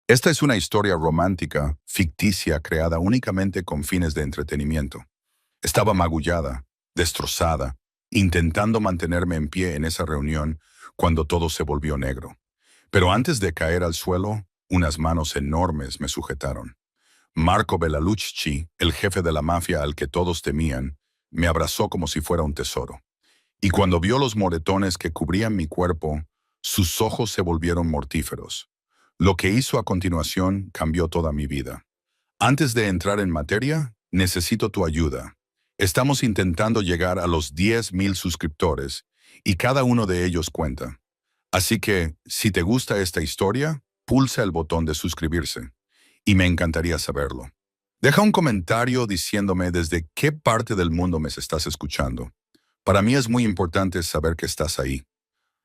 Esta es una historia romántica, ficticia, creada únicamente con fines de entretenimiento. Estaba magullada, destrozada, intentando mantenerme en pie en esa reunión cuando todo se volvió negro. Pero antes de caer al suelo, unas manos enormes me sujetaron. Marco Bellalucci, el jefe de la mafia al que todos temían, me abrazó como si fuera un tesoro. Y cuando vio los moretones que cubrían mi cuerpo, sus ojos se volvieron mortíferos. Lo que hizo a continuación cambió toda mi vida. Antes de entrar en materia, necesito tu ayuda. Estamos intentando llegar a los 10,000 suscriptores y cada uno de ellos cuenta. Así que, si te gusta esta historia, pulsa el botón de suscribirse. Y me encantaría saberlo. Deja un comentario diciéndome desde qué parte del mundo me estás escuchando. Para mí es muy importante saber que estás ahí.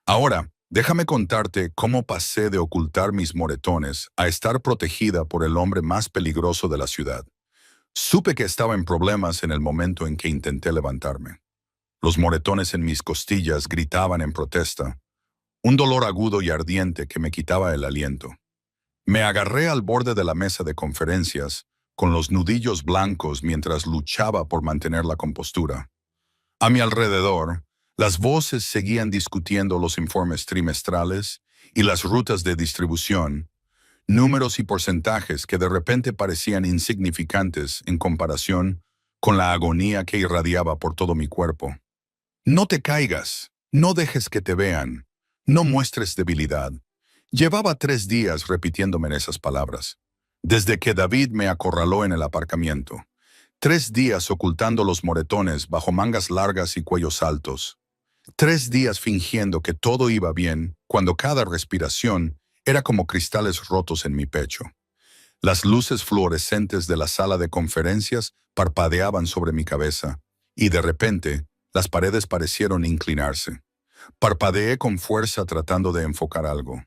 Ahora, déjame contarte cómo pasé de ocultar mis moretones a estar protegida por el hombre más peligroso de la ciudad. Supe que estaba en problemas en el momento en que intenté levantarme. Los moretones en mis costillas gritaban en protesta, un dolor agudo y ardiente que me quitaba el aliento. Me agarré al borde de la mesa de conferencias, con los nudillos blancos mientras luchaba por mantener la compostura. A mi alrededor, las voces seguían discutiendo los informes trimestrales y las rutas de distribución, números y porcentajes que de repente parecían insignificantes en comparación con la agonía que irradiaba por todo mi cuerpo. No te caigas, no dejes que te vean, no muestres debilidad. Llevaba 3 días repitiéndome esas palabras, desde que David me acorraló en el aparcamiento. 3 días ocultando los moretones bajo mangas largas y cuellos altos. 3 días fingiendo que todo iba bien, cuando cada respiración era como cristales rotos en mi pecho. Las luces fluorescentes de la sala de conferencias parpadeaban sobre mi cabeza, y de repente, las paredes parecieron inclinarse. Parpadeé con fuerza tratando de enfocar algo.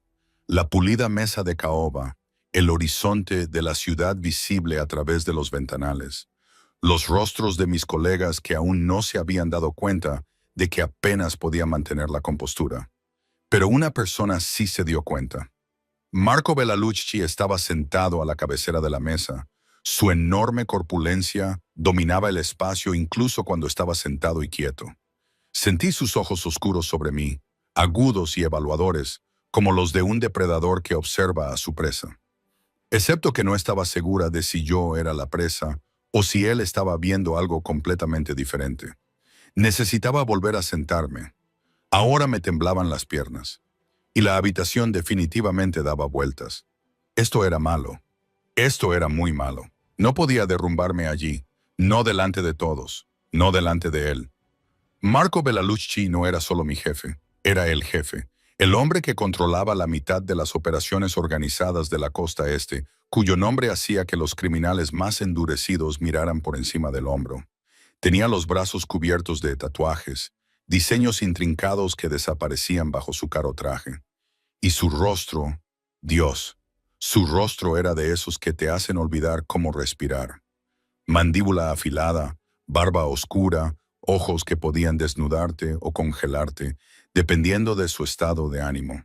La pulida mesa de caoba, el horizonte de la ciudad visible a través de los ventanales. Los rostros de mis colegas que aún no se habían dado cuenta de que apenas podía mantener la compostura. Pero una persona sí se dio cuenta. Marco Bellalucci estaba sentado a la cabecera de la mesa. Su enorme corpulencia dominaba el espacio incluso cuando estaba sentado y quieto. Sentí sus ojos oscuros sobre mí, agudos y evaluadores, como los de un depredador que observa a su presa. Excepto que no estaba segura de si yo era la presa o si él estaba viendo algo completamente diferente. Necesitaba volver a sentarme. Ahora me temblaban las piernas. Y la habitación definitivamente daba vueltas. Esto era malo. Esto era muy malo. No podía derrumbarme allí, no delante de todos, no delante de él. Marco Bellalucci no era solo mi jefe, era el jefe, el hombre que controlaba la mitad de las operaciones organizadas de la costa este, cuyo nombre hacía que los criminales más endurecidos miraran por encima del hombro. Tenía los brazos cubiertos de tatuajes, diseños intrincados que desaparecían bajo su caro traje. Y su rostro, Dios, su rostro era de esos que te hacen olvidar cómo respirar. Mandíbula afilada, barba oscura, ojos que podían desnudarte o congelarte, dependiendo de su estado de ánimo.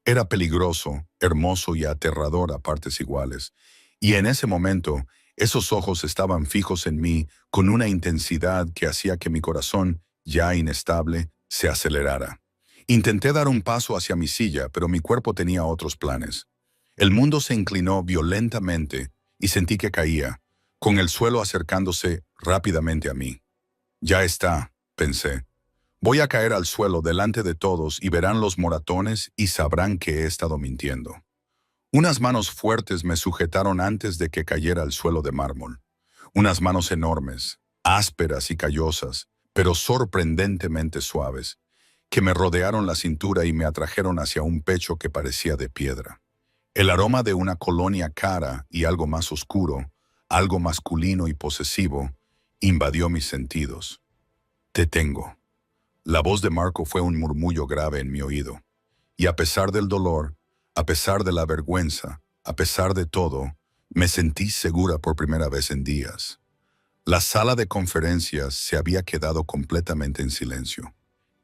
Era peligroso, hermoso y aterrador a partes iguales. Y en ese momento, esos ojos estaban fijos en mí con una intensidad que hacía que mi corazón, ya inestable, se acelerara. Intenté dar un paso hacia mi silla, pero mi cuerpo tenía otros planes. El mundo se inclinó violentamente y sentí que caía, con el suelo acercándose rápidamente a mí. Ya está, pensé. Voy a caer al suelo delante de todos y verán los moratones y sabrán que he estado mintiendo. Unas manos fuertes me sujetaron antes de que cayera al suelo de mármol. Unas manos enormes, ásperas y callosas, pero sorprendentemente suaves, que me rodearon la cintura y me atrajeron hacia un pecho que parecía de piedra. El aroma de una colonia cara y algo más oscuro, algo masculino y posesivo, invadió mis sentidos. Te tengo. La voz de Marco fue un murmullo grave en mi oído. Y a pesar del dolor, a pesar de la vergüenza, a pesar de todo, me sentí segura por primera vez en días. La sala de conferencias se había quedado completamente en silencio.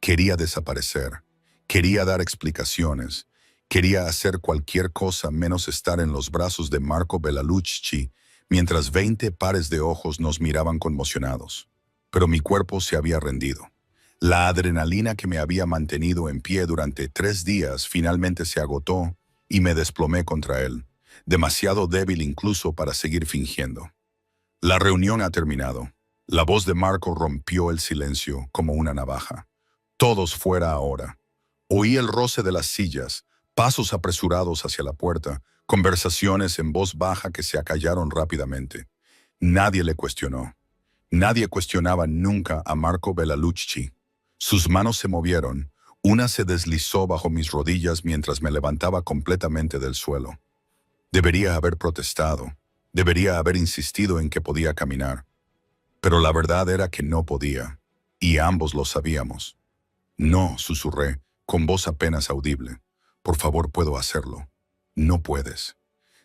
Quería desaparecer, quería dar explicaciones, Quería hacer cualquier cosa menos estar en los brazos de Marco Bellalucci, mientras 20 pares de ojos nos miraban conmocionados. Pero mi cuerpo se había rendido. La adrenalina que me había mantenido en pie durante 3 días finalmente se agotó y me desplomé contra él, demasiado débil incluso para seguir fingiendo. La reunión ha terminado. La voz de Marco rompió el silencio como una navaja. Todos fuera ahora. Oí el roce de las sillas, pasos apresurados hacia la puerta, conversaciones en voz baja que se acallaron rápidamente. Nadie le cuestionó. Nadie cuestionaba nunca a Marco Bellalucci. Sus manos se movieron, una se deslizó bajo mis rodillas mientras me levantaba completamente del suelo. Debería haber protestado, debería haber insistido en que podía caminar. Pero la verdad era que no podía, y ambos lo sabíamos. No, susurré, con voz apenas audible. Por favor, puedo hacerlo. No puedes.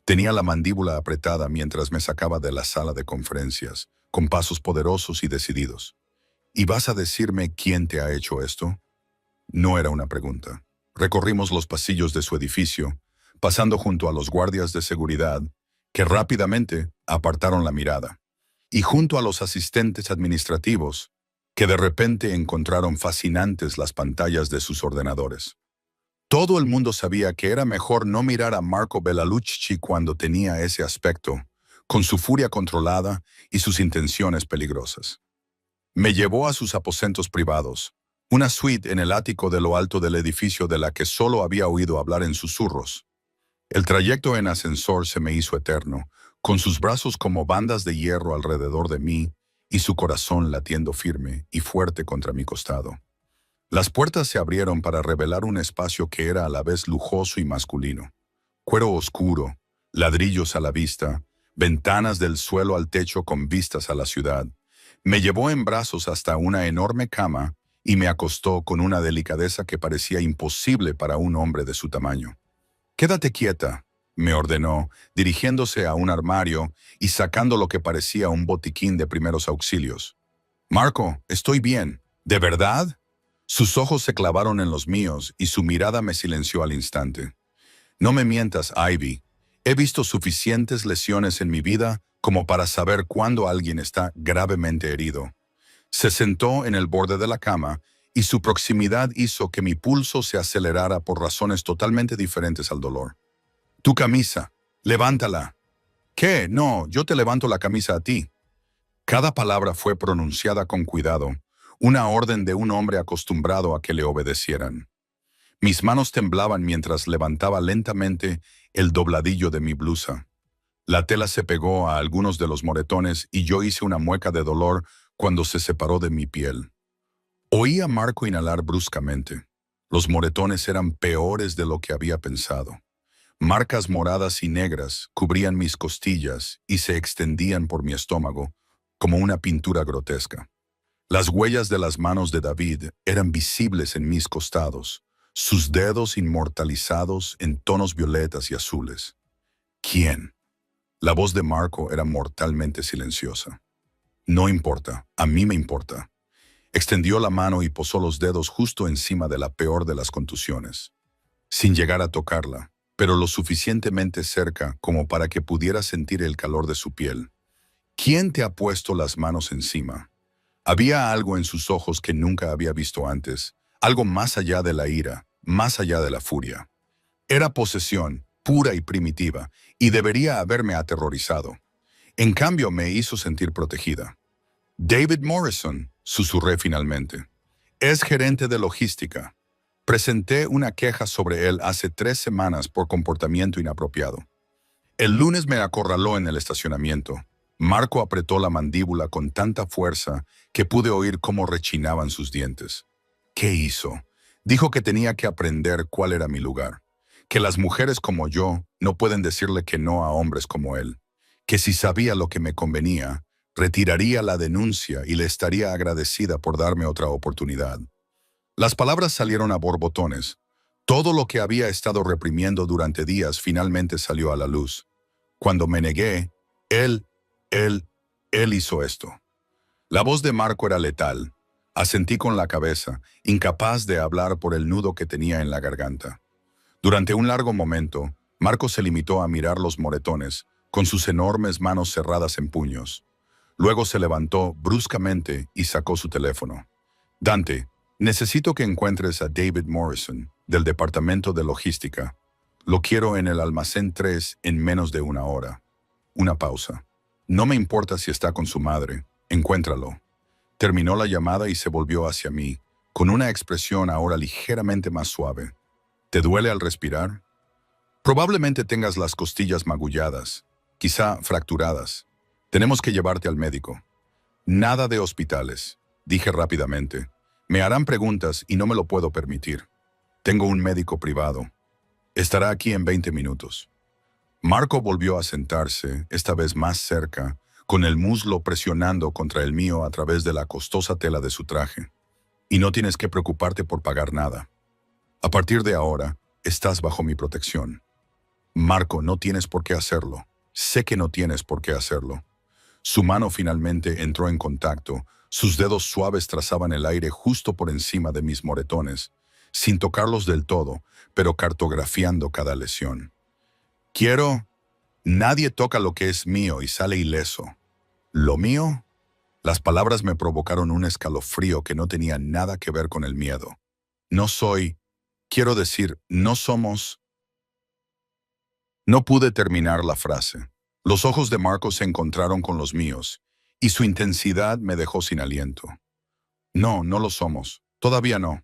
Tenía la mandíbula apretada mientras me sacaba de la sala de conferencias, con pasos poderosos y decididos. ¿Y vas a decirme quién te ha hecho esto? No era una pregunta. Recorrimos los pasillos de su edificio, pasando junto a los guardias de seguridad, que rápidamente apartaron la mirada, y junto a los asistentes administrativos, que de repente encontraron fascinantes las pantallas de sus ordenadores. Todo el mundo sabía que era mejor no mirar a Marco Bellalucci cuando tenía ese aspecto, con su furia controlada y sus intenciones peligrosas. Me llevó a sus aposentos privados, una suite en el ático de lo alto del edificio de la que solo había oído hablar en susurros. El trayecto en ascensor se me hizo eterno, con sus brazos como bandas de hierro alrededor de mí y su corazón latiendo firme y fuerte contra mi costado. Las puertas se abrieron para revelar un espacio que era a la vez lujoso y masculino. Cuero oscuro, ladrillos a la vista, ventanas del suelo al techo con vistas a la ciudad. Me llevó en brazos hasta una enorme cama y me acostó con una delicadeza que parecía imposible para un hombre de su tamaño. «Quédate quieta», me ordenó, dirigiéndose a un armario y sacando lo que parecía un botiquín de primeros auxilios. «Marco, estoy bien. ¿De verdad?» Sus ojos se clavaron en los míos y su mirada me silenció al instante. «No me mientas, Ivy. He visto suficientes lesiones en mi vida como para saber cuándo alguien está gravemente herido». Se sentó en el borde de la cama y su proximidad hizo que mi pulso se acelerara por razones totalmente diferentes al dolor. «Tu camisa. Levántala». «¿Qué? No, yo te levanto la camisa a ti». Cada palabra fue pronunciada con cuidado, una orden de un hombre acostumbrado a que le obedecieran. Mis manos temblaban mientras levantaba lentamente el dobladillo de mi blusa. La tela se pegó a algunos de los moretones y yo hice una mueca de dolor cuando se separó de mi piel. Oí a Marco inhalar bruscamente. Los moretones eran peores de lo que había pensado. Marcas moradas y negras cubrían mis costillas y se extendían por mi estómago como una pintura grotesca. Las huellas de las manos de David eran visibles en mis costados, sus dedos inmortalizados en tonos violetas y azules. ¿Quién? La voz de Marco era mortalmente silenciosa. «No importa, a mí me importa». Extendió la mano y posó los dedos justo encima de la peor de las contusiones, sin llegar a tocarla, pero lo suficientemente cerca como para que pudiera sentir el calor de su piel. «¿Quién te ha puesto las manos encima?» Había algo en sus ojos que nunca había visto antes, algo más allá de la ira, más allá de la furia. Era posesión, pura y primitiva, y debería haberme aterrorizado. En cambio, me hizo sentir protegida. «David Morrison», susurré finalmente. «Es gerente de logística. Presenté una queja sobre él hace 3 semanas por comportamiento inapropiado. El lunes me acorraló en el estacionamiento». Marco apretó la mandíbula con tanta fuerza que pude oír cómo rechinaban sus dientes. ¿Qué hizo? Dijo que tenía que aprender cuál era mi lugar, que las mujeres como yo no pueden decirle que no a hombres como él, que si sabía lo que me convenía, retiraría la denuncia y le estaría agradecida por darme otra oportunidad. Las palabras salieron a borbotones. Todo lo que había estado reprimiendo durante días finalmente salió a la luz. Cuando me negué, él hizo esto. La voz de Marco era letal. Asentí con la cabeza, incapaz de hablar por el nudo que tenía en la garganta. Durante un largo momento, Marco se limitó a mirar los moretones, con sus enormes manos cerradas en puños. Luego se levantó bruscamente y sacó su teléfono. Dante, necesito que encuentres a David Morrison, del Departamento de Logística. Lo quiero en el almacén 3 en menos de una hora. Una pausa. No me importa si está con su madre. Encuéntralo. Terminó la llamada y se volvió hacia mí, con una expresión ahora ligeramente más suave. ¿Te duele al respirar? Probablemente tengas las costillas magulladas, quizá fracturadas. Tenemos que llevarte al médico. Nada de hospitales, dije rápidamente. Me harán preguntas y no me lo puedo permitir. Tengo un médico privado. Estará aquí en 20 minutos. Marco volvió a sentarse, esta vez más cerca, con el muslo presionando contra el mío a través de la costosa tela de su traje. Y no tienes que preocuparte por pagar nada. A partir de ahora, estás bajo mi protección. Marco, no tienes por qué hacerlo. Sé que no tienes por qué hacerlo. Su mano finalmente entró en contacto. Sus dedos suaves trazaban el aire justo por encima de mis moretones, sin tocarlos del todo, pero cartografiando cada lesión. Nadie toca lo que es mío y sale ileso. ¿Lo mío? Las palabras me provocaron un escalofrío que no tenía nada que ver con el miedo. No somos... No pude terminar la frase. Los ojos de Marco se encontraron con los míos, y su intensidad me dejó sin aliento. No, no lo somos. Todavía no.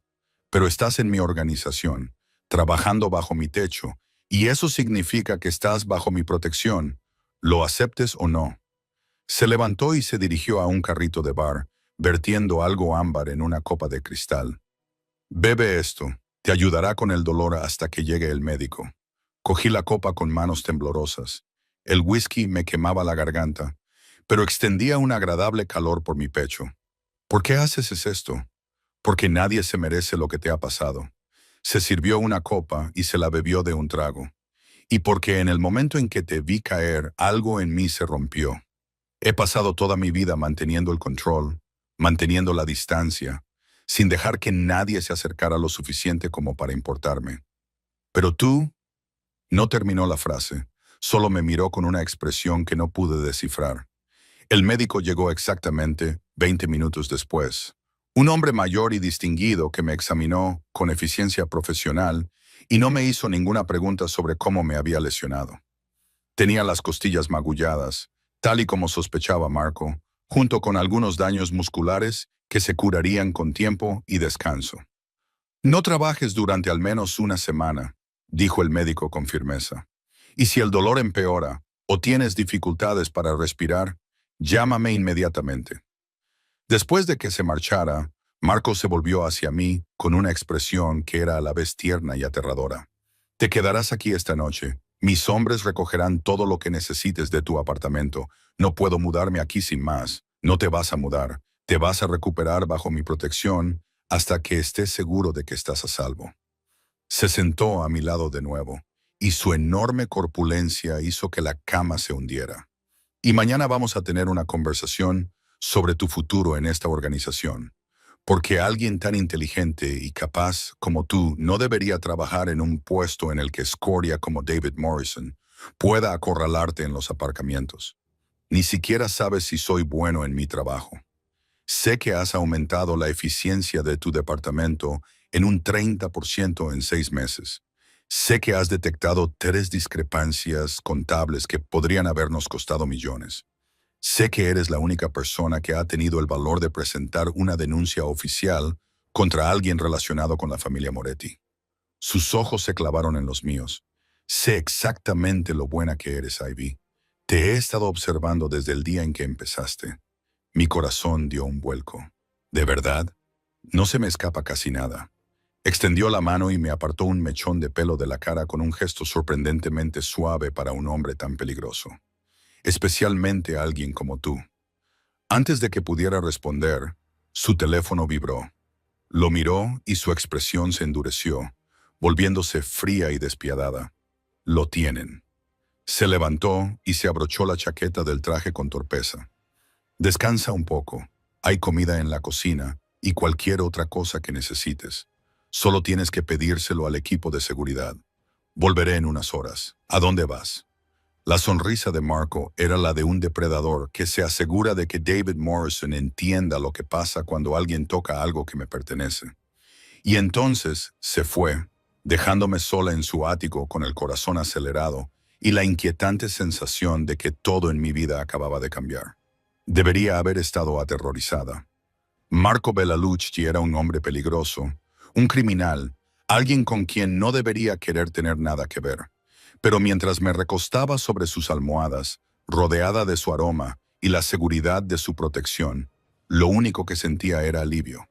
Pero estás en mi organización, trabajando bajo mi techo, y eso significa que estás bajo mi protección, lo aceptes o no. Se levantó y se dirigió a un carrito de bar, vertiendo algo ámbar en una copa de cristal. Bebe esto, te ayudará con el dolor hasta que llegue el médico. Cogí la copa con manos temblorosas. El whisky me quemaba la garganta, pero extendía un agradable calor por mi pecho. ¿Por qué haces esto? Porque nadie se merece lo que te ha pasado. Se sirvió una copa y se la bebió de un trago. Y porque en el momento en que te vi caer, algo en mí se rompió. He pasado toda mi vida manteniendo el control, manteniendo la distancia, sin dejar que nadie se acercara lo suficiente como para importarme. Pero tú... No terminó la frase, solo me miró con una expresión que no pude descifrar. El médico llegó exactamente 20 minutos después. Un hombre mayor y distinguido que me examinó con eficiencia profesional y no me hizo ninguna pregunta sobre cómo me había lesionado. Tenía las costillas magulladas, tal y como sospechaba Marco, junto con algunos daños musculares que se curarían con tiempo y descanso. No trabajes durante al menos una semana, dijo el médico con firmeza. Y si el dolor empeora o tienes dificultades para respirar, llámame inmediatamente. Después de que se marchara, Marco se volvió hacia mí con una expresión que era a la vez tierna y aterradora. Te quedarás aquí esta noche. Mis hombres recogerán todo lo que necesites de tu apartamento. No puedo mudarme aquí sin más. No te vas a mudar. Te vas a recuperar bajo mi protección hasta que estés seguro de que estás a salvo. Se sentó a mi lado de nuevo, y su enorme corpulencia hizo que la cama se hundiera. Y mañana vamos a tener una conversación sobre tu futuro en esta organización, porque alguien tan inteligente y capaz como tú no debería trabajar en un puesto en el que escoria como David Morrison pueda acorralarte en los aparcamientos. Ni siquiera sabes si soy bueno en mi trabajo. Sé que has aumentado la eficiencia de tu departamento en un 30% en 6 meses. Sé que has detectado 3 discrepancias contables que podrían habernos costado millones. Sé que eres la única persona que ha tenido el valor de presentar una denuncia oficial contra alguien relacionado con la familia Moretti. Sus ojos se clavaron en los míos. Sé exactamente lo buena que eres, Ivy. Te he estado observando desde el día en que empezaste. Mi corazón dio un vuelco. ¿De verdad? No se me escapa casi nada. Extendió la mano y me apartó un mechón de pelo de la cara con un gesto sorprendentemente suave para un hombre tan peligroso. Especialmente alguien como tú. Antes de que pudiera responder, su teléfono vibró. Lo miró y su expresión se endureció, volviéndose fría y despiadada. Lo tienen. Se levantó y se abrochó la chaqueta del traje con torpeza. Descansa un poco. Hay comida en la cocina y cualquier otra cosa que necesites. Solo tienes que pedírselo al equipo de seguridad. Volveré en unas horas. ¿A dónde vas? La sonrisa de Marco era la de un depredador que se asegura de que David Morrison entienda lo que pasa cuando alguien toca algo que me pertenece. Y entonces se fue, dejándome sola en su ático con el corazón acelerado y la inquietante sensación de que todo en mi vida acababa de cambiar. Debería haber estado aterrorizada. Marco Bellalucci era un hombre peligroso, un criminal, alguien con quien no debería querer tener nada que ver. Pero mientras me recostaba sobre sus almohadas, rodeada de su aroma y la seguridad de su protección, lo único que sentía era alivio.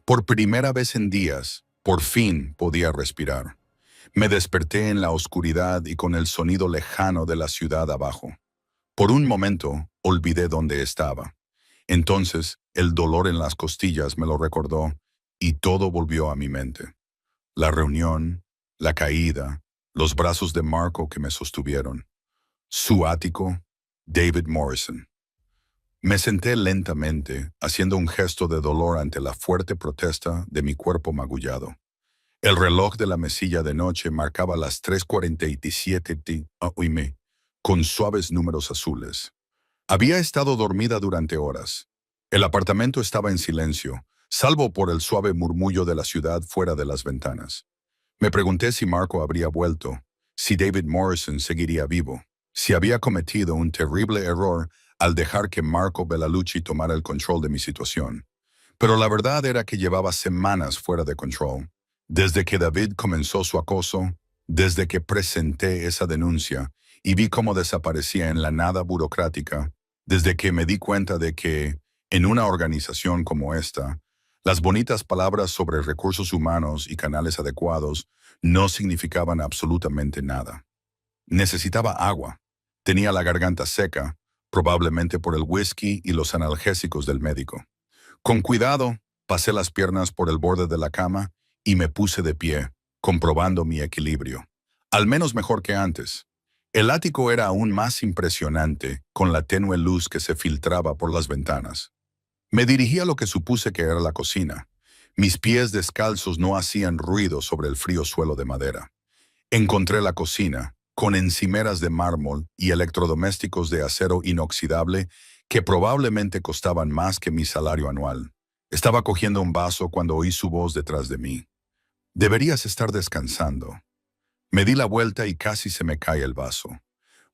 Por primera vez en días, por fin podía respirar. Me desperté en la oscuridad y con el sonido lejano de la ciudad abajo. Por un momento, olvidé dónde estaba. Entonces, el dolor en las costillas me lo recordó y todo volvió a mi mente. La reunión, la caída, los brazos de Marco que me sostuvieron. Su ático, David Morrison. Me senté lentamente, haciendo un gesto de dolor ante la fuerte protesta de mi cuerpo magullado. El reloj de la mesilla de noche marcaba las 3:47 p.m. con suaves números azules. Había estado dormida durante horas. El apartamento estaba en silencio, salvo por el suave murmullo de la ciudad fuera de las ventanas. Me pregunté si Marco habría vuelto, si David Morrison seguiría vivo, si había cometido un terrible error al dejar que Marco Bellalucci tomara el control de mi situación. Pero la verdad era que llevaba semanas fuera de control. Desde que David comenzó su acoso, desde que presenté esa denuncia y vi cómo desaparecía en la nada burocrática, desde que me di cuenta de que, en una organización como esta, las bonitas palabras sobre recursos humanos y canales adecuados no significaban absolutamente nada. Necesitaba agua. Tenía la garganta seca, probablemente por el whisky y los analgésicos del médico. Con cuidado, pasé las piernas por el borde de la cama y me puse de pie, comprobando mi equilibrio. Al menos mejor que antes. El ático era aún más impresionante con la tenue luz que se filtraba por las ventanas. Me dirigí a lo que supuse que era la cocina. Mis pies descalzos no hacían ruido sobre el frío suelo de madera. Encontré la cocina, con encimeras de mármol y electrodomésticos de acero inoxidable que probablemente costaban más que mi salario anual. Estaba cogiendo un vaso cuando oí su voz detrás de mí. Deberías estar descansando. Me di la vuelta y casi se me cae el vaso.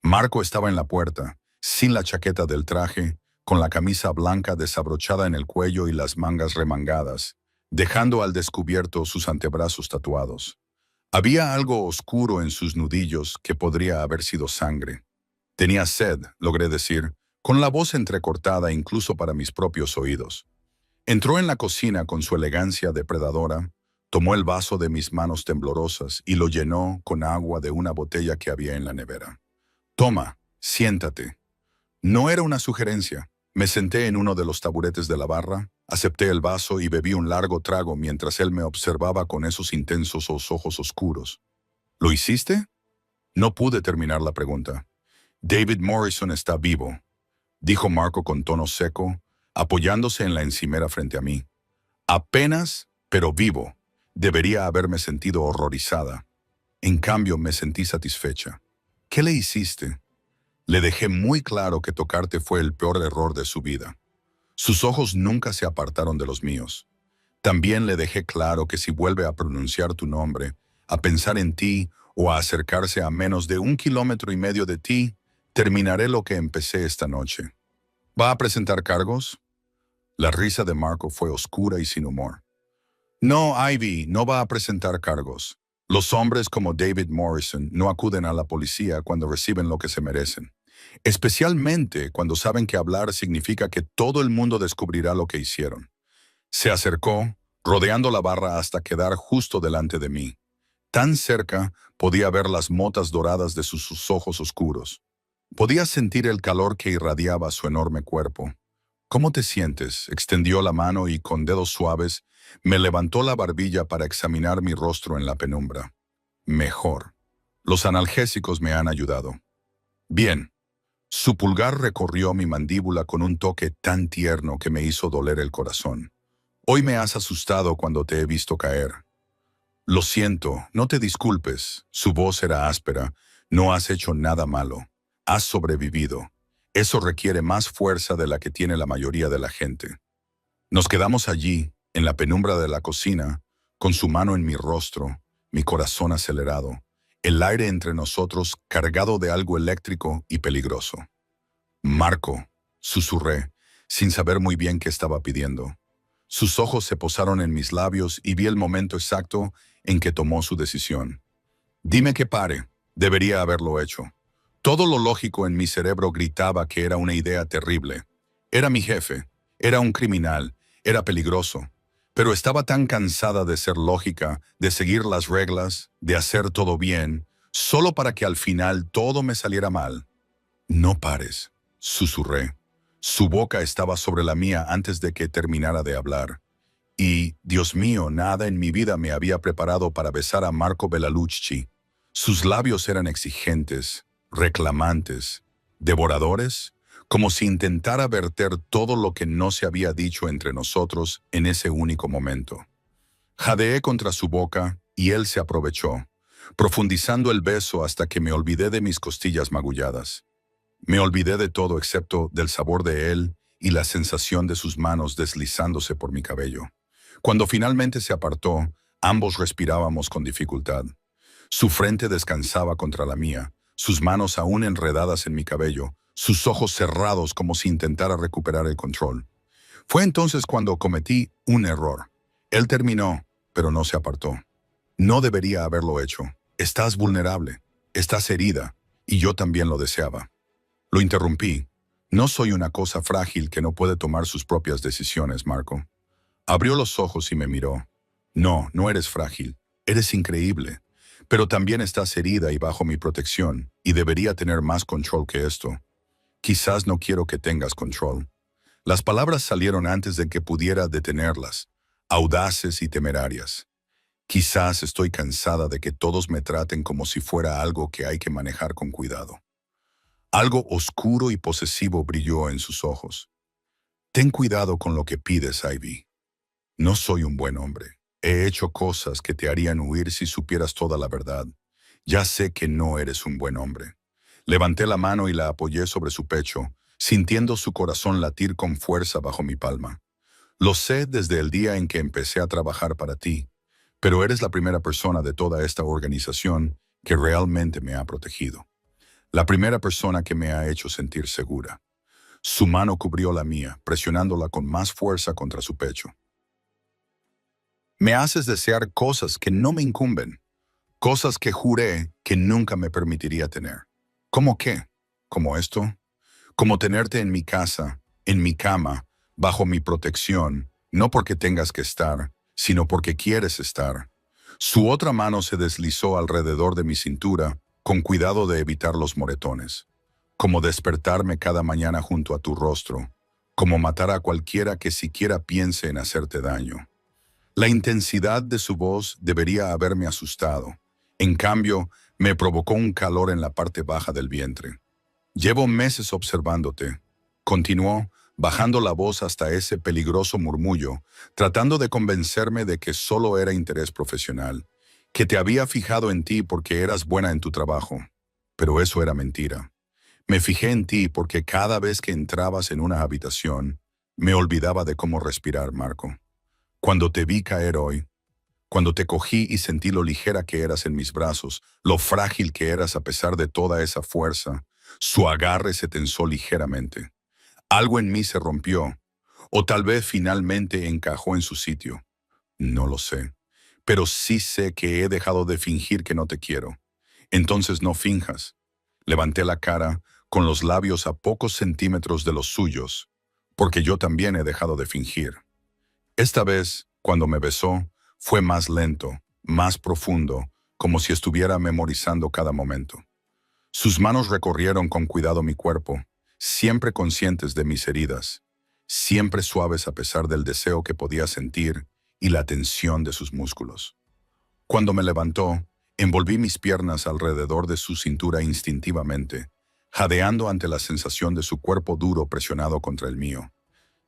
Marco estaba en la puerta, sin la chaqueta del traje, con la camisa blanca desabrochada en el cuello y las mangas remangadas, dejando al descubierto sus antebrazos tatuados. Había algo oscuro en sus nudillos que podría haber sido sangre. Tenía sed, logré decir, con la voz entrecortada incluso para mis propios oídos. Entró en la cocina con su elegancia depredadora, tomó el vaso de mis manos temblorosas y lo llenó con agua de una botella que había en la nevera. Toma, siéntate. No era una sugerencia. Me senté en uno de los taburetes de la barra, acepté el vaso y bebí un largo trago mientras él me observaba con esos intensos ojos oscuros. ¿Lo hiciste? No pude terminar la pregunta. David Morrison está vivo, dijo Marco con tono seco, apoyándose en la encimera frente a mí. Apenas, pero vivo. Debería haberme sentido horrorizada. En cambio, me sentí satisfecha. ¿Qué le hiciste? Le dejé muy claro que tocarte fue el peor error de su vida. Sus ojos nunca se apartaron de los míos. También le dejé claro que si vuelve a pronunciar tu nombre, a pensar en ti o a acercarse a menos de 1,5 kilómetros de ti, terminaré lo que empecé esta noche. ¿Va a presentar cargos? La risa de Marco fue oscura y sin humor. No, Ivy, no va a presentar cargos. Los hombres como David Morrison no acuden a la policía cuando reciben lo que se merecen. Especialmente cuando saben que hablar significa que todo el mundo descubrirá lo que hicieron. Se acercó, rodeando la barra hasta quedar justo delante de mí. Tan cerca podía ver las motas doradas de sus ojos oscuros. Podía sentir el calor que irradiaba su enorme cuerpo. ¿Cómo te sientes? Extendió la mano y con dedos suaves me levantó la barbilla para examinar mi rostro en la penumbra. Mejor. Los analgésicos me han ayudado. Bien. Su pulgar recorrió mi mandíbula con un toque tan tierno que me hizo doler el corazón. Hoy me has asustado cuando te he visto caer. Lo siento, no te disculpes. Su voz era áspera. No has hecho nada malo. Has sobrevivido. Eso requiere más fuerza de la que tiene la mayoría de la gente. Nos quedamos allí, en la penumbra de la cocina, con su mano en mi rostro, mi corazón acelerado, el aire entre nosotros cargado de algo eléctrico y peligroso. Marco, susurré, sin saber muy bien qué estaba pidiendo. Sus ojos se posaron en mis labios y vi el momento exacto en que tomó su decisión. Dime que pare. Debería haberlo hecho. Todo lo lógico en mi cerebro gritaba que era una idea terrible. Era mi jefe, era un criminal, era peligroso. Pero estaba tan cansada de ser lógica, de seguir las reglas, de hacer todo bien, solo para que al final todo me saliera mal. No pares, susurré. Su boca estaba sobre la mía antes de que terminara de hablar. Y, Dios mío, nada en mi vida me había preparado para besar a Marco Bellalucci. Sus labios eran exigentes, reclamantes, devoradores, como si intentara verter todo lo que no se había dicho entre nosotros en ese único momento. Jadeé contra su boca y él se aprovechó, profundizando el beso hasta que me olvidé de mis costillas magulladas. Me olvidé de todo excepto del sabor de él y la sensación de sus manos deslizándose por mi cabello. Cuando finalmente se apartó, ambos respirábamos con dificultad. Su frente descansaba contra la mía, sus manos aún enredadas en mi cabello, sus ojos cerrados como si intentara recuperar el control. Fue entonces cuando cometí un error. Él terminó, pero no se apartó. No debería haberlo hecho. Estás vulnerable, estás herida, y yo también lo deseaba. Lo interrumpí. No soy una cosa frágil que no puede tomar sus propias decisiones, Marco. Abrió los ojos y me miró. No, no eres frágil. Eres increíble. Pero también estás herida y bajo mi protección, y debería tener más control que esto. Quizás no quiero que tengas control. Las palabras salieron antes de que pudiera detenerlas, audaces y temerarias. Quizás estoy cansada de que todos me traten como si fuera algo que hay que manejar con cuidado. Algo oscuro y posesivo brilló en sus ojos. Ten cuidado con lo que pides, Ivy. No soy un buen hombre. He hecho cosas que te harían huir si supieras toda la verdad. Ya sé que no eres un buen hombre. Levanté la mano y la apoyé sobre su pecho, sintiendo su corazón latir con fuerza bajo mi palma. Lo sé desde el día en que empecé a trabajar para ti, pero eres la primera persona de toda esta organización que realmente me ha protegido. La primera persona que me ha hecho sentir segura. Su mano cubrió la mía, presionándola con más fuerza contra su pecho. Me haces desear cosas que no me incumben, cosas que juré que nunca me permitiría tener. ¿Cómo qué? ¿Como esto? Como tenerte en mi casa, en mi cama, bajo mi protección, no porque tengas que estar, sino porque quieres estar. Su otra mano se deslizó alrededor de mi cintura, con cuidado de evitar los moretones. Como despertarme cada mañana junto a tu rostro, como matar a cualquiera que siquiera piense en hacerte daño. La intensidad de su voz debería haberme asustado. En cambio, me provocó un calor en la parte baja del vientre. Llevo meses observándote, continuó, bajando la voz hasta ese peligroso murmullo, tratando de convencerme de que solo era interés profesional, que te había fijado en ti porque eras buena en tu trabajo. Pero eso era mentira. Me fijé en ti porque cada vez que entrabas en una habitación, me olvidaba de cómo respirar, Marco. Cuando te vi caer hoy, cuando te cogí y sentí lo ligera que eras en mis brazos, lo frágil que eras a pesar de toda esa fuerza, su agarre se tensó ligeramente. Algo en mí se rompió, o tal vez finalmente encajó en su sitio. No lo sé, pero sí sé que he dejado de fingir que no te quiero. Entonces no finjas. Levanté la cara, con los labios a pocos centímetros de los suyos, porque yo también he dejado de fingir. Esta vez, cuando me besó, fue más lento, más profundo, como si estuviera memorizando cada momento. Sus manos recorrieron con cuidado mi cuerpo, siempre conscientes de mis heridas, siempre suaves a pesar del deseo que podía sentir y la tensión de sus músculos. Cuando me levantó, envolví mis piernas alrededor de su cintura instintivamente, jadeando ante la sensación de su cuerpo duro presionado contra el mío.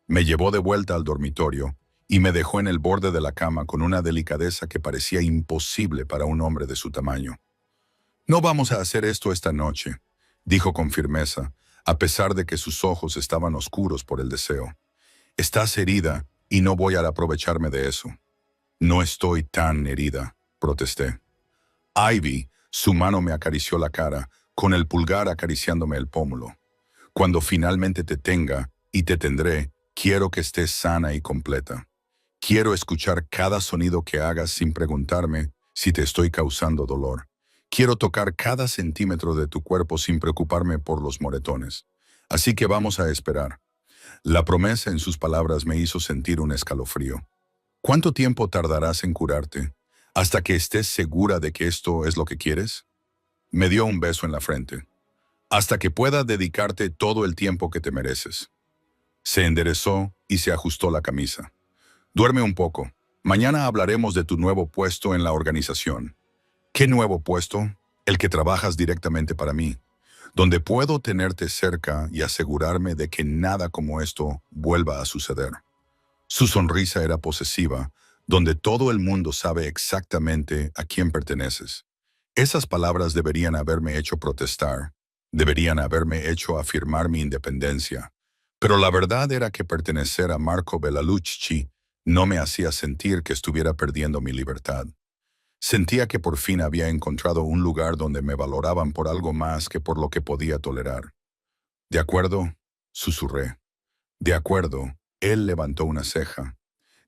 Me llevó de vuelta al dormitorio y me dejó en el borde de la cama con una delicadeza que parecía imposible para un hombre de su tamaño. «No vamos a hacer esto esta noche», dijo con firmeza, a pesar de que sus ojos estaban oscuros por el deseo. «Estás herida y no voy a aprovecharme de eso». «No estoy tan herida», protesté. Ivy, su mano me acarició la cara, con el pulgar acariciándome el pómulo. «Cuando finalmente te tenga, y te tendré, quiero que estés sana y completa. Quiero escuchar cada sonido que hagas sin preguntarme si te estoy causando dolor. Quiero tocar cada centímetro de tu cuerpo sin preocuparme por los moretones. Así que vamos a esperar». La promesa en sus palabras me hizo sentir un escalofrío. «¿Cuánto tiempo tardarás en curarte? ¿Hasta que estés segura de que esto es lo que quieres?» Me dio un beso en la frente. «Hasta que pueda dedicarte todo el tiempo que te mereces». Se enderezó y se ajustó la camisa. «Duerme un poco. Mañana hablaremos de tu nuevo puesto en la organización». «¿Qué nuevo puesto?» «El que trabajas directamente para mí, donde puedo tenerte cerca y asegurarme de que nada como esto vuelva a suceder». Su sonrisa era posesiva, donde todo el mundo sabe exactamente a quién perteneces. Esas palabras deberían haberme hecho protestar, deberían haberme hecho afirmar mi independencia. Pero la verdad era que pertenecer a Marco Bellalucci no me hacía sentir que estuviera perdiendo mi libertad. Sentía que por fin había encontrado un lugar donde me valoraban por algo más que por lo que podía tolerar. «¿De acuerdo?», susurré. «De acuerdo», él levantó una ceja.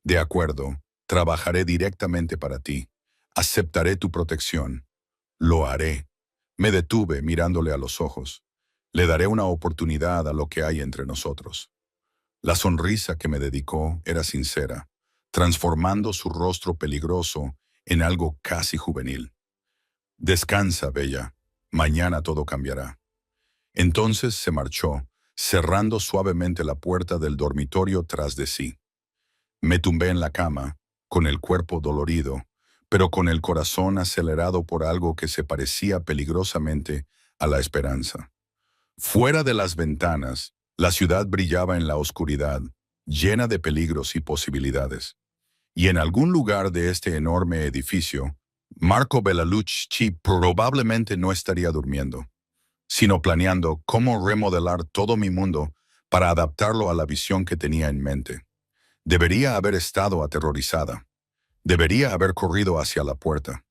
«De acuerdo, trabajaré directamente para ti. Aceptaré tu protección. Lo haré». Me detuve mirándole a los ojos. «Le daré una oportunidad a lo que hay entre nosotros». La sonrisa que me dedicó era sincera, transformando su rostro peligroso en algo casi juvenil. «Descansa, bella. Mañana todo cambiará». Entonces se marchó, cerrando suavemente la puerta del dormitorio tras de sí. Me tumbé en la cama, con el cuerpo dolorido, pero con el corazón acelerado por algo que se parecía peligrosamente a la esperanza. Fuera de las ventanas, la ciudad brillaba en la oscuridad, llena de peligros y posibilidades. Y en algún lugar de este enorme edificio, Marco Bellalucci probablemente no estaría durmiendo, sino planeando cómo remodelar todo mi mundo para adaptarlo a la visión que tenía en mente. Debería haber estado aterrorizada. Debería haber corrido hacia la puerta.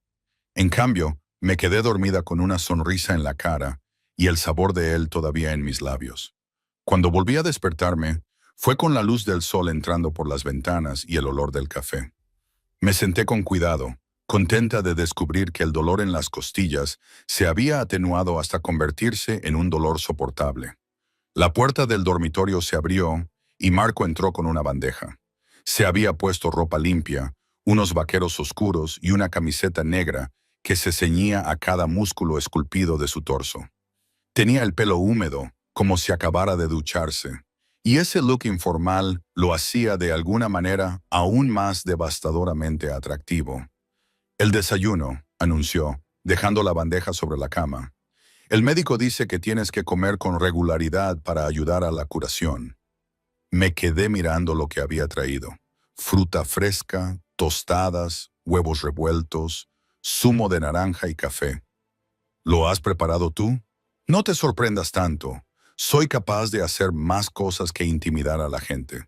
En cambio, me quedé dormida con una sonrisa en la cara y el sabor de él todavía en mis labios. Cuando volví a despertarme, fue con la luz del sol entrando por las ventanas y el olor del café. Me senté con cuidado, contenta de descubrir que el dolor en las costillas se había atenuado hasta convertirse en un dolor soportable. La puerta del dormitorio se abrió y Marco entró con una bandeja. Se había puesto ropa limpia, unos vaqueros oscuros y una camiseta negra que se ceñía a cada músculo esculpido de su torso. Tenía el pelo húmedo, como si acabara de ducharse, y ese look informal lo hacía de alguna manera aún más devastadoramente atractivo. «El desayuno», anunció, dejando la bandeja sobre la cama. «El médico dice que tienes que comer con regularidad para ayudar a la curación». Me quedé mirando lo que había traído. Fruta fresca, tostadas, huevos revueltos, zumo de naranja y café. «¿Lo has preparado tú?» «No te sorprendas tanto. Soy capaz de hacer más cosas que intimidar a la gente».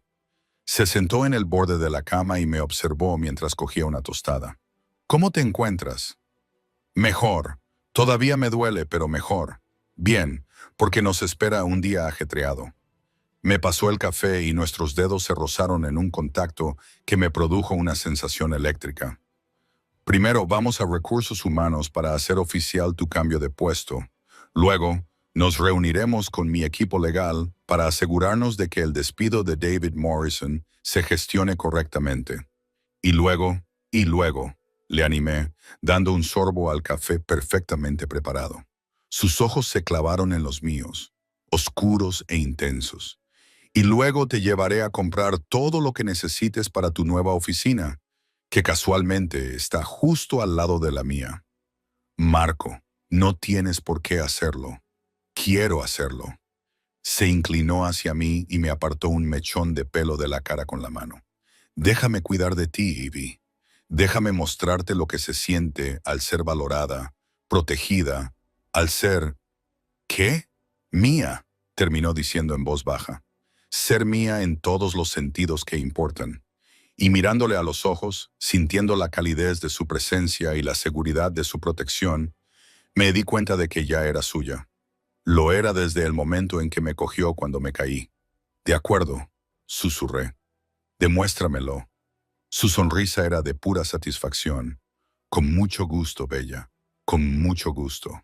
Se sentó en el borde de la cama y me observó mientras cogía una tostada. «¿Cómo te encuentras?» «Mejor. Todavía me duele, pero mejor. Bien, porque nos espera un día ajetreado». Me pasó el café y nuestros dedos se rozaron en un contacto que me produjo una sensación eléctrica. «Primero vamos a recursos humanos para hacer oficial tu cambio de puesto. Luego, nos reuniremos con mi equipo legal para asegurarnos de que el despido de David Morrison se gestione correctamente. Y luego, le animé, dando un sorbo al café perfectamente preparado. Sus ojos se clavaron en los míos, oscuros e intensos. «Y luego te llevaré a comprar todo lo que necesites para tu nueva oficina, que casualmente está justo al lado de la mía». «Marco, no tienes por qué hacerlo. Quiero hacerlo». Se inclinó hacia mí y me apartó un mechón de pelo de la cara con la mano. Déjame cuidar de ti, Ivy. Déjame mostrarte lo que se siente al ser valorada, protegida, al ser... ¿Qué? Mía, terminó diciendo en voz baja. Ser mía en todos los sentidos que importan. Y mirándole a los ojos, sintiendo la calidez de su presencia y la seguridad de su protección, me di cuenta de que ya era suya. Lo era desde el momento en que me cogió cuando me caí. De acuerdo, susurré. Demuéstramelo. Su sonrisa era de pura satisfacción. Con mucho gusto, Bella. Con mucho gusto.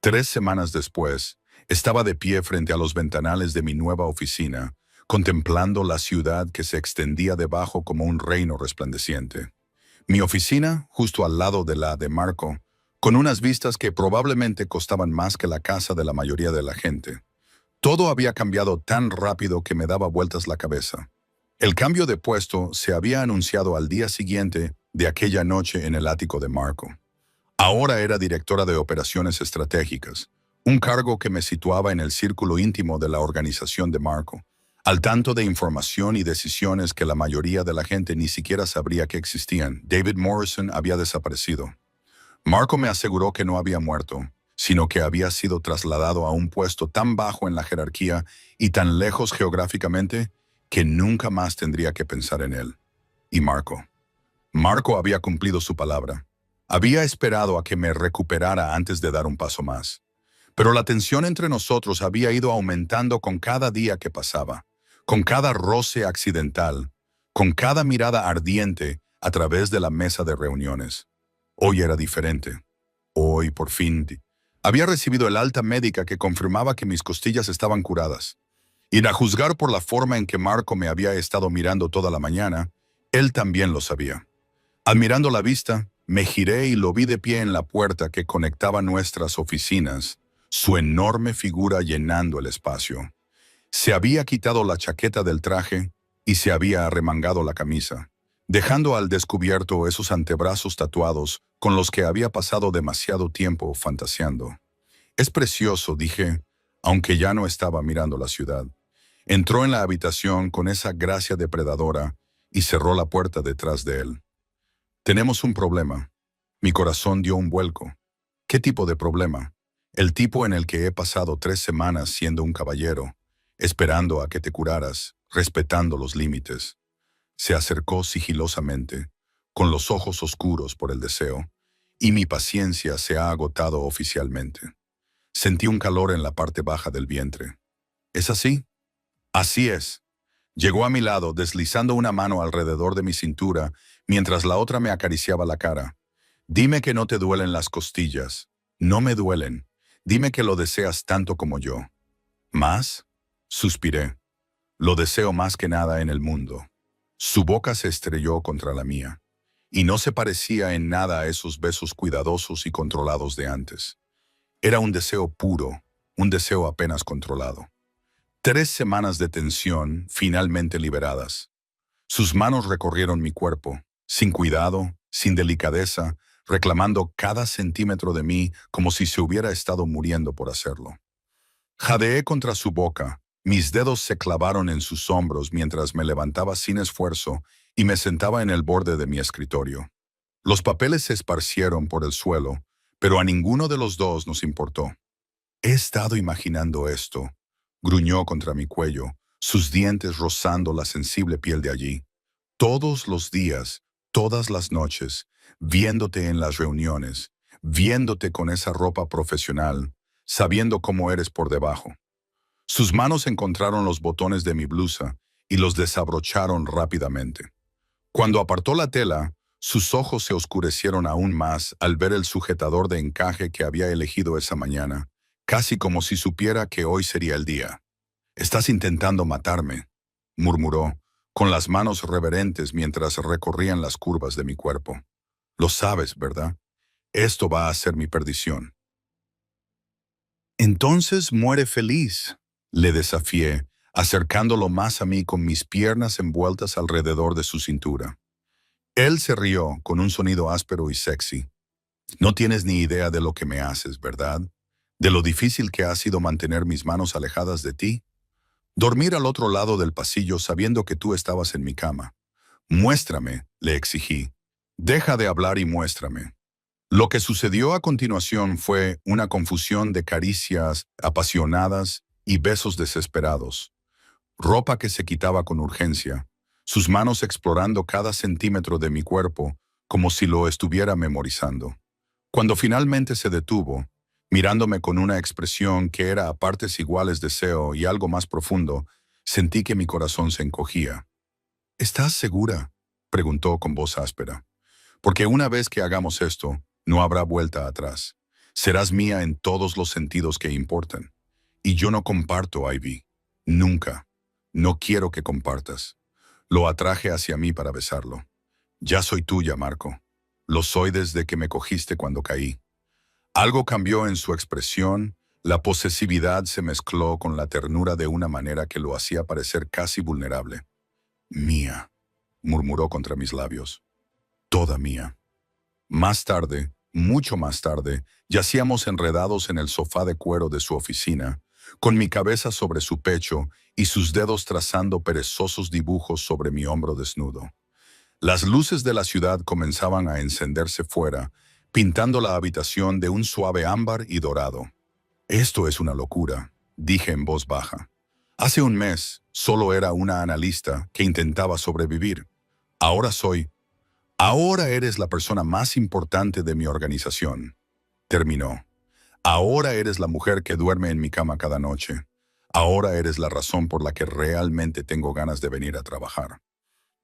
3 semanas después, estaba de pie frente a los ventanales de mi nueva oficina, contemplando la ciudad que se extendía debajo como un reino resplandeciente. Mi oficina, justo al lado de la de Marco, con unas vistas que probablemente costaban más que la casa de la mayoría de la gente. Todo había cambiado tan rápido que me daba vueltas la cabeza. El cambio de puesto se había anunciado al día siguiente de aquella noche en el ático de Marco. Ahora era directora de operaciones estratégicas, un cargo que me situaba en el círculo íntimo de la organización de Marco, al tanto de información y decisiones que la mayoría de la gente ni siquiera sabría que existían. David Morrison había desaparecido. Marco me aseguró que no había muerto, sino que había sido trasladado a un puesto tan bajo en la jerarquía y tan lejos geográficamente que nunca más tendría que pensar en él. Y Marco. Marco había cumplido su palabra. Había esperado a que me recuperara antes de dar un paso más. Pero la tensión entre nosotros había ido aumentando con cada día que pasaba, con cada roce accidental, con cada mirada ardiente a través de la mesa de reuniones. Hoy era diferente. Hoy, por fin, había recibido el alta médica que confirmaba que mis costillas estaban curadas. Y a juzgar por la forma en que Marco me había estado mirando toda la mañana, él también lo sabía. Admirando la vista, me giré y lo vi de pie en la puerta que conectaba nuestras oficinas, su enorme figura llenando el espacio. Se había quitado la chaqueta del traje y se había arremangado la camisa, dejando al descubierto esos antebrazos tatuados con los que había pasado demasiado tiempo fantaseando. Es precioso, dije, aunque ya no estaba mirando la ciudad. Entró en la habitación con esa gracia depredadora y cerró la puerta detrás de él. Tenemos un problema. Mi corazón dio un vuelco. ¿Qué tipo de problema? El tipo en el que he pasado 3 semanas siendo un caballero, esperando a que te curaras, respetando los límites. Se acercó sigilosamente, con los ojos oscuros por el deseo, y mi paciencia se ha agotado oficialmente. Sentí un calor en la parte baja del vientre. ¿Es así? Así es. Llegó a mi lado, deslizando una mano alrededor de mi cintura, mientras la otra me acariciaba la cara. Dime que no te duelen las costillas. No me duelen. Dime que lo deseas tanto como yo. ¿Más? Suspiré. Lo deseo más que nada en el mundo. Su boca se estrelló contra la mía, y no se parecía en nada a esos besos cuidadosos y controlados de antes. Era un deseo puro, un deseo apenas controlado. 3 semanas de tensión finalmente liberadas. Sus manos recorrieron mi cuerpo, sin cuidado, sin delicadeza, reclamando cada centímetro de mí como si se hubiera estado muriendo por hacerlo. Jadeé contra su boca, mis dedos se clavaron en sus hombros mientras me levantaba sin esfuerzo y me sentaba en el borde de mi escritorio. Los papeles se esparcieron por el suelo, pero a ninguno de los dos nos importó. He estado imaginando esto, gruñó contra mi cuello, sus dientes rozando la sensible piel de allí. Todos los días, todas las noches, viéndote en las reuniones, viéndote con esa ropa profesional, sabiendo cómo eres por debajo. Sus manos encontraron los botones de mi blusa y los desabrocharon rápidamente. Cuando apartó la tela, sus ojos se oscurecieron aún más al ver el sujetador de encaje que había elegido esa mañana, casi como si supiera que hoy sería el día. «Estás intentando matarme», murmuró, con las manos reverentes mientras recorrían las curvas de mi cuerpo. «Lo sabes, ¿verdad? Esto va a ser mi perdición». «Entonces muere feliz», le desafié, acercándolo más a mí con mis piernas envueltas alrededor de su cintura. Él se rió con un sonido áspero y sexy. «No tienes ni idea de lo que me haces, ¿verdad? De lo difícil que ha sido mantener mis manos alejadas de ti. Dormir al otro lado del pasillo sabiendo que tú estabas en mi cama. Muéstrame, le exigí. Deja de hablar y muéstrame. Lo que sucedió a continuación fue una confusión de caricias apasionadas y besos desesperados, ropa que se quitaba con urgencia, sus manos explorando cada centímetro de mi cuerpo como si lo estuviera memorizando. Cuando finalmente se detuvo, mirándome con una expresión que era a partes iguales deseo y algo más profundo, sentí que mi corazón se encogía. ¿Estás segura?, preguntó con voz áspera. Porque una vez que hagamos esto, no habrá vuelta atrás. Serás mía en todos los sentidos que importan. Y yo no comparto, Ivy. Nunca. No quiero que compartas. Lo atraje hacia mí para besarlo. Ya soy tuya, Marco. Lo soy desde que me cogiste cuando caí. Algo cambió en su expresión, la posesividad se mezcló con la ternura de una manera que lo hacía parecer casi vulnerable. Mía, murmuró contra mis labios. Toda mía. Más tarde, mucho más tarde, yacíamos enredados en el sofá de cuero de su oficina, con mi cabeza sobre su pecho y sus dedos trazando perezosos dibujos sobre mi hombro desnudo. Las luces de la ciudad comenzaban a encenderse fuera, pintando la habitación de un suave ámbar y dorado. Esto es una locura, dije en voz baja. Hace un mes, solo era una analista que intentaba sobrevivir. Ahora soy... Ahora eres la persona más importante de mi organización. Terminó. Ahora eres la mujer que duerme en mi cama cada noche. Ahora eres la razón por la que realmente tengo ganas de venir a trabajar.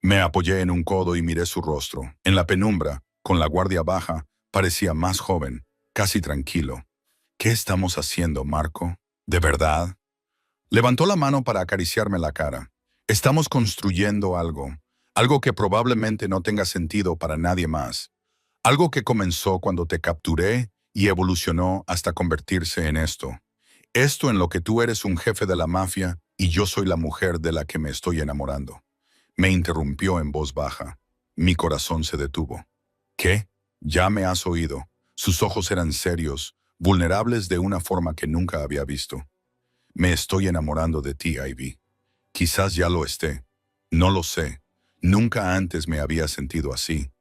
Me apoyé en un codo y miré su rostro. En la penumbra, con la guardia baja, parecía más joven, casi tranquilo. ¿Qué estamos haciendo, Marco? ¿De verdad? Levantó la mano para acariciarme la cara. Estamos construyendo algo. Algo que probablemente no tenga sentido para nadie más. Algo que comenzó cuando te capturé y evolucionó hasta convertirse en esto. Esto en lo que tú eres un jefe de la mafia y yo soy la mujer de la que me estoy enamorando. Me interrumpió en voz baja. Mi corazón se detuvo. ¿Qué? Ya me has oído. Sus ojos eran serios, vulnerables de una forma que nunca había visto. Me estoy enamorando de ti, Ivy. Quizás ya lo esté. No lo sé. Nunca antes me había sentido así.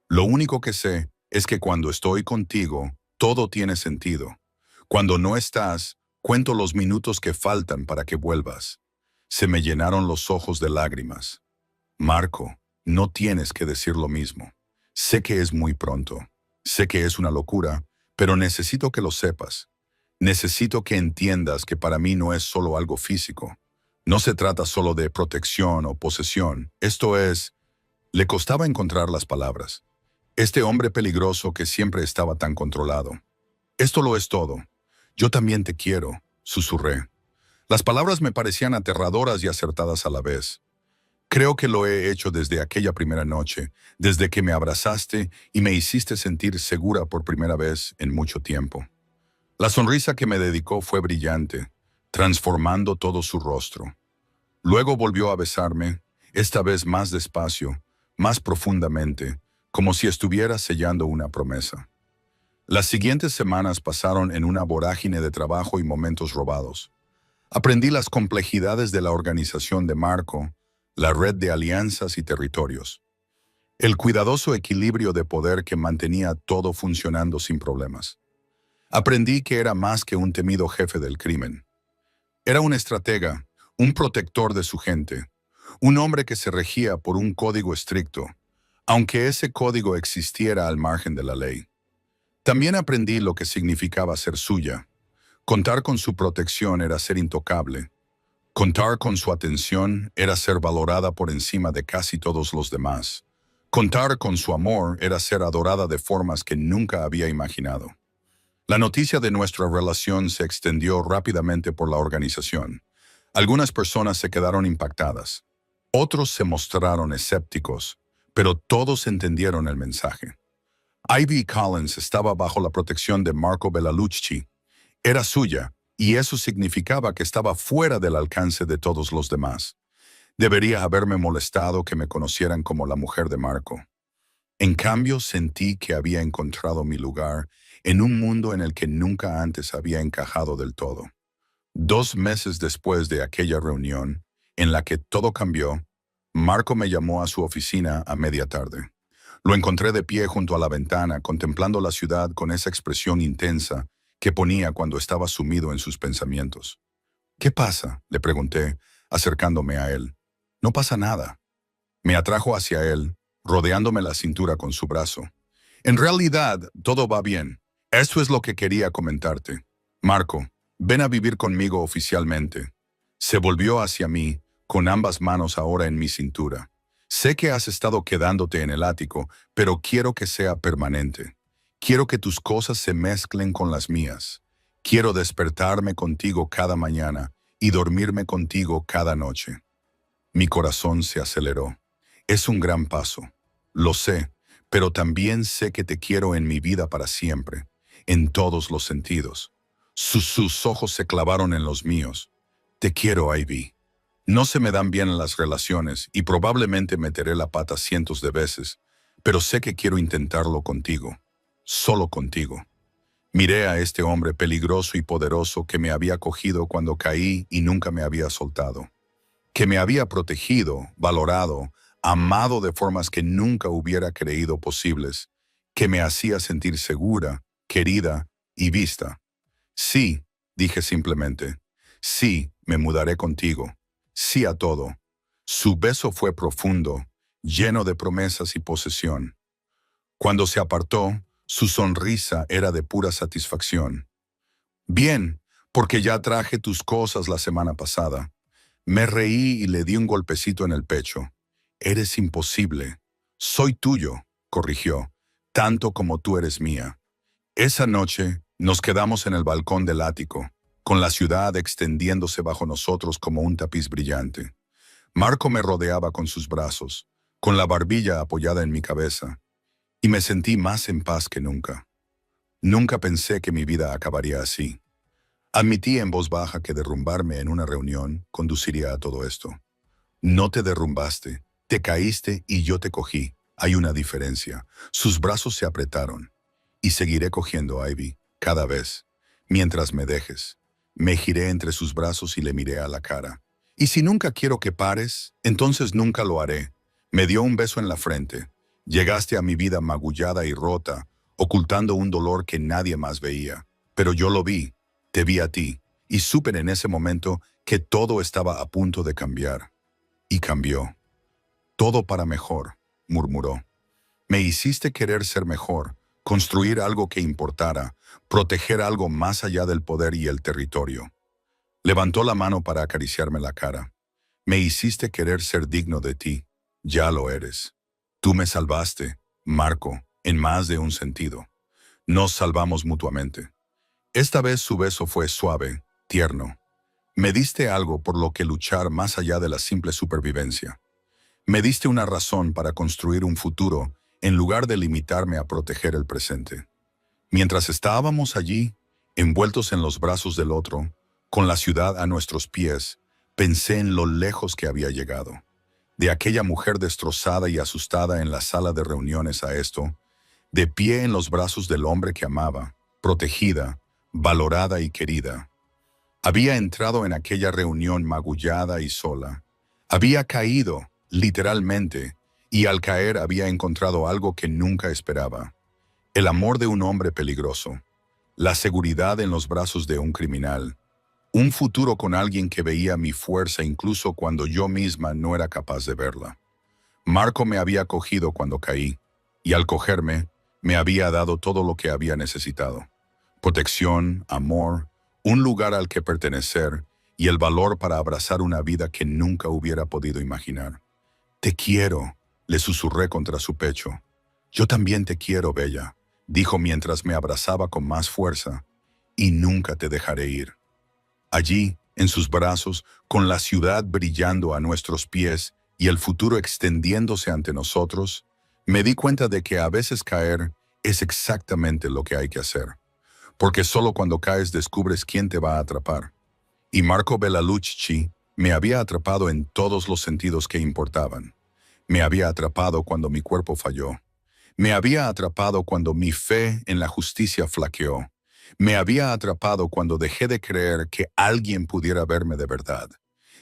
Lo único que sé es que cuando estoy contigo, todo tiene sentido. Cuando no estás, cuento los minutos que faltan para que vuelvas. Se me llenaron los ojos de lágrimas. Marco, no tienes que decir lo mismo. Sé que es muy pronto. Sé que es una locura, pero necesito que lo sepas. Necesito que entiendas que para mí no es solo algo físico. No se trata solo de protección o posesión. Esto es... Le costaba encontrar las palabras. Este hombre peligroso que siempre estaba tan controlado. Esto lo es todo. Yo también te quiero, susurré. Las palabras me parecían aterradoras y acertadas a la vez. Creo que lo he hecho desde aquella primera noche, desde que me abrazaste y me hiciste sentir segura por primera vez en mucho tiempo. La sonrisa que me dedicó fue brillante, transformando todo su rostro. Luego volvió a besarme, esta vez más despacio, más profundamente, como si estuviera sellando una promesa. Las siguientes semanas pasaron en una vorágine de trabajo y momentos robados. Aprendí las complejidades de la organización de Marco, la red de alianzas y territorios. El cuidadoso equilibrio de poder que mantenía todo funcionando sin problemas. Aprendí que era más que un temido jefe del crimen. Era un estratega, un protector de su gente, un hombre que se regía por un código estricto, aunque ese código existiera al margen de la ley. También aprendí lo que significaba ser suya. Contar con su protección era ser intocable. Contar con su atención era ser valorada por encima de casi todos los demás. Contar con su amor era ser adorada de formas que nunca había imaginado. La noticia de nuestra relación se extendió rápidamente por la organización. Algunas personas se quedaron impactadas. Otros se mostraron escépticos, pero todos entendieron el mensaje. Ivy Collins estaba bajo la protección de Marco Bellalucci. Era suya, y eso significaba que estaba fuera del alcance de todos los demás. Debería haberme molestado que me conocieran como la mujer de Marco. En cambio, sentí que había encontrado mi lugar en un mundo en el que nunca antes había encajado del todo. 2 meses después de aquella reunión, en la que todo cambió, Marco me llamó a su oficina a media tarde. Lo encontré de pie junto a la ventana, contemplando la ciudad con esa expresión intensa que ponía cuando estaba sumido en sus pensamientos. ¿Qué pasa?, le pregunté, acercándome a él. No pasa nada. Me atrajo hacia él, rodeándome la cintura con su brazo. En realidad, todo va bien. Eso es lo que quería comentarte. Marco, ven a vivir conmigo oficialmente. Se volvió hacia mí, con ambas manos ahora en mi cintura. Sé que has estado quedándote en el ático, pero quiero que sea permanente. Quiero que tus cosas se mezclen con las mías. Quiero despertarme contigo cada mañana y dormirme contigo cada noche. Mi corazón se aceleró. Es un gran paso. Lo sé, pero también sé que te quiero en mi vida para siempre, en todos los sentidos. Sus ojos se clavaron en los míos. Te quiero, Ivy. No se me dan bien las relaciones y probablemente meteré la pata cientos de veces, pero sé que quiero intentarlo contigo. Solo contigo. Miré a este hombre peligroso y poderoso que me había cogido cuando caí y nunca me había soltado. Que me había protegido, valorado, amado de formas que nunca hubiera creído posibles, que me hacía sentir segura, querida y vista. Sí, dije simplemente. Sí, me mudaré contigo. Sí a todo. Su beso fue profundo, lleno de promesas y posesión. Cuando se apartó, su sonrisa era de pura satisfacción. Bien, porque ya traje tus cosas la semana pasada. Me reí y le di un golpecito en el pecho. Eres imposible. Soy tuyo, corrigió, tanto como tú eres mía. Esa noche nos quedamos en el balcón del ático, con la ciudad extendiéndose bajo nosotros como un tapiz brillante. Marco me rodeaba con sus brazos, con la barbilla apoyada en mi cabeza, y me sentí más en paz que nunca. Nunca pensé que mi vida acabaría así. Admití en voz baja que derrumbarme en una reunión conduciría a todo esto. No te derrumbaste, te caíste y yo te cogí. Hay una diferencia. Sus brazos se apretaron. Y seguiré cogiendo a Ivy, cada vez, mientras me dejes. Me giré entre sus brazos y le miré a la cara. Y si nunca quiero que pares, entonces nunca lo haré. Me dio un beso en la frente. Llegaste a mi vida magullada y rota, ocultando un dolor que nadie más veía. Pero yo lo vi, te vi a ti, y supe en ese momento que todo estaba a punto de cambiar. Y cambió. Todo para mejor, murmuró. Me hiciste querer ser mejor, construir algo que importara, proteger algo más allá del poder y el territorio. Levantó la mano para acariciarme la cara. Me hiciste querer ser digno de ti. Ya lo eres. Tú me salvaste, Marco, en más de un sentido. Nos salvamos mutuamente. Esta vez su beso fue suave, tierno. Me diste algo por lo que luchar más allá de la simple supervivencia. Me diste una razón para construir un futuro en lugar de limitarme a proteger el presente. Mientras estábamos allí, envueltos en los brazos del otro, con la ciudad a nuestros pies, pensé en lo lejos que había llegado. De aquella mujer destrozada y asustada en la sala de reuniones a esto, de pie en los brazos del hombre que amaba, protegida, valorada y querida. Había entrado en aquella reunión magullada y sola. Había caído, literalmente, y al caer había encontrado algo que nunca esperaba. El amor de un hombre peligroso, la seguridad en los brazos de un criminal, un futuro con alguien que veía mi fuerza incluso cuando yo misma no era capaz de verla. Marco me había cogido cuando caí, y al cogerme, me había dado todo lo que había necesitado. Protección, amor, un lugar al que pertenecer y el valor para abrazar una vida que nunca hubiera podido imaginar. Te quiero, le susurré contra su pecho. Yo también te quiero, bella, dijo mientras me abrazaba con más fuerza, y nunca te dejaré ir. Allí, en sus brazos, con la ciudad brillando a nuestros pies y el futuro extendiéndose ante nosotros, me di cuenta de que a veces caer es exactamente lo que hay que hacer. Porque solo cuando caes descubres quién te va a atrapar. Y Marco Bellalucci me había atrapado en todos los sentidos que importaban. Me había atrapado cuando mi cuerpo falló. Me había atrapado cuando mi fe en la justicia flaqueó. Me había atrapado cuando dejé de creer que alguien pudiera verme de verdad.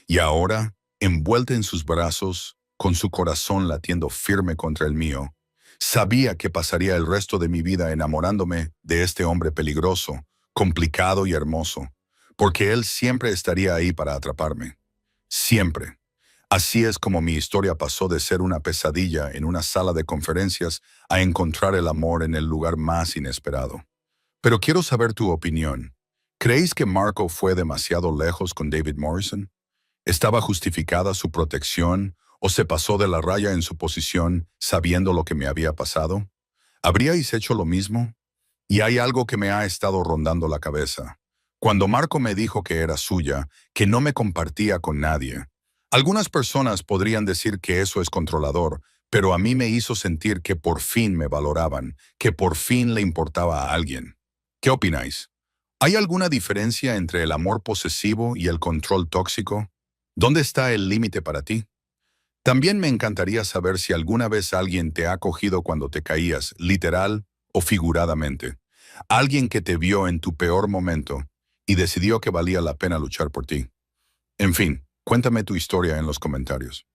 Y ahora, envuelta en sus brazos, con su corazón latiendo firme contra el mío. Sabía que pasaría el resto de mi vida enamorándome de este hombre peligroso, complicado y hermoso, porque él siempre estaría ahí para atraparme. Siempre. Así es como mi historia pasó de ser una pesadilla en una sala de conferencias a encontrar el amor en el lugar más inesperado. Pero quiero saber tu opinión. ¿Creéis que Marco fue demasiado lejos con David Morrison? ¿Estaba justificada su protección o se pasó de la raya en su posición sabiendo lo que me había pasado? ¿Habríais hecho lo mismo? Y hay algo que me ha estado rondando la cabeza. Cuando Marco me dijo que era suya, que no me compartía con nadie. Algunas personas podrían decir que eso es controlador, pero a mí me hizo sentir que por fin me valoraban, que por fin le importaba a alguien. ¿Qué opináis? ¿Hay alguna diferencia entre el amor posesivo y el control tóxico? ¿Dónde está el límite para ti? También me encantaría saber si alguna vez alguien te ha cogido cuando te caías, literal o figuradamente. Alguien que te vio en tu peor momento y decidió que valía la pena luchar por ti. En fin, cuéntame tu historia en los comentarios.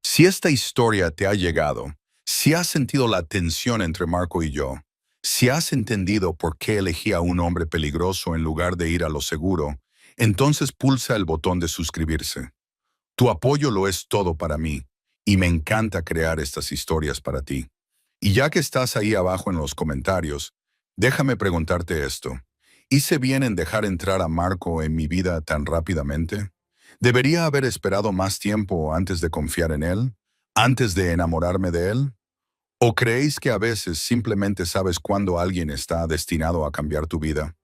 Si esta historia te ha llegado, si has sentido la tensión entre Marco y yo, si has entendido por qué elegí a un hombre peligroso en lugar de ir a lo seguro, entonces pulsa el botón de suscribirse. Tu apoyo lo es todo para mí, y me encanta crear estas historias para ti. Y ya que estás ahí abajo en los comentarios, déjame preguntarte esto. ¿Hice bien en dejar entrar a Marco en mi vida tan rápidamente? ¿Debería haber esperado más tiempo antes de confiar en él? ¿Antes de enamorarme de él? ¿O creéis que a veces simplemente sabes cuándo alguien está destinado a cambiar tu vida?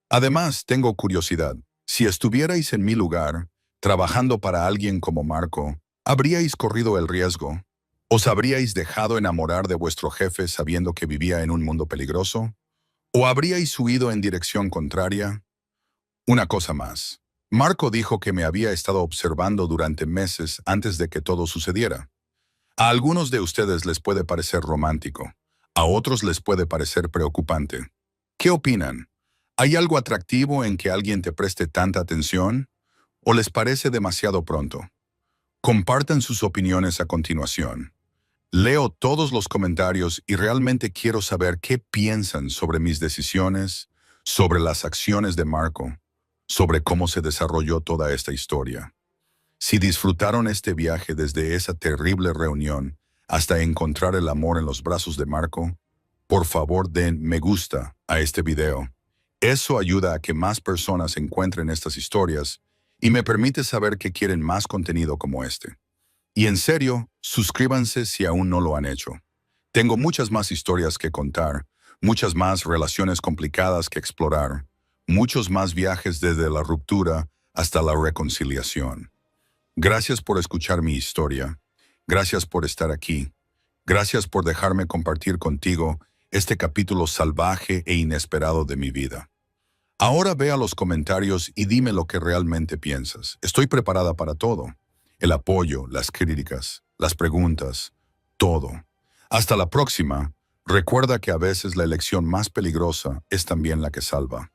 Además, tengo curiosidad. Si estuvierais en mi lugar, trabajando para alguien como Marco, ¿habríais corrido el riesgo? ¿Os habríais dejado enamorar de vuestro jefe sabiendo que vivía en un mundo peligroso? ¿O habríais huido en dirección contraria? Una cosa más. Marco dijo que me había estado observando durante meses antes de que todo sucediera. A algunos de ustedes les puede parecer romántico, a otros les puede parecer preocupante. ¿Qué opinan? ¿Hay algo atractivo en que alguien te preste tanta atención? ¿O les parece demasiado pronto? Compartan sus opiniones a continuación. Leo todos los comentarios y realmente quiero saber qué piensan sobre mis decisiones, sobre las acciones de Marco, sobre cómo se desarrolló toda esta historia. Si disfrutaron este viaje desde esa terrible reunión hasta encontrar el amor en los brazos de Marco, por favor den me gusta a este video. Eso ayuda a que más personas encuentren estas historias y me permite saber que quieren más contenido como este. Y en serio, suscríbanse si aún no lo han hecho. Tengo muchas más historias que contar, muchas más relaciones complicadas que explorar, muchos más viajes desde la ruptura hasta la reconciliación. Gracias por escuchar mi historia, gracias por estar aquí, gracias por dejarme compartir contigo este capítulo salvaje e inesperado de mi vida. Ahora ve a los comentarios y dime lo que realmente piensas. Estoy preparada para todo. El apoyo, las críticas, las preguntas, todo. Hasta la próxima. Recuerda que a veces la elección más peligrosa es también la que salva.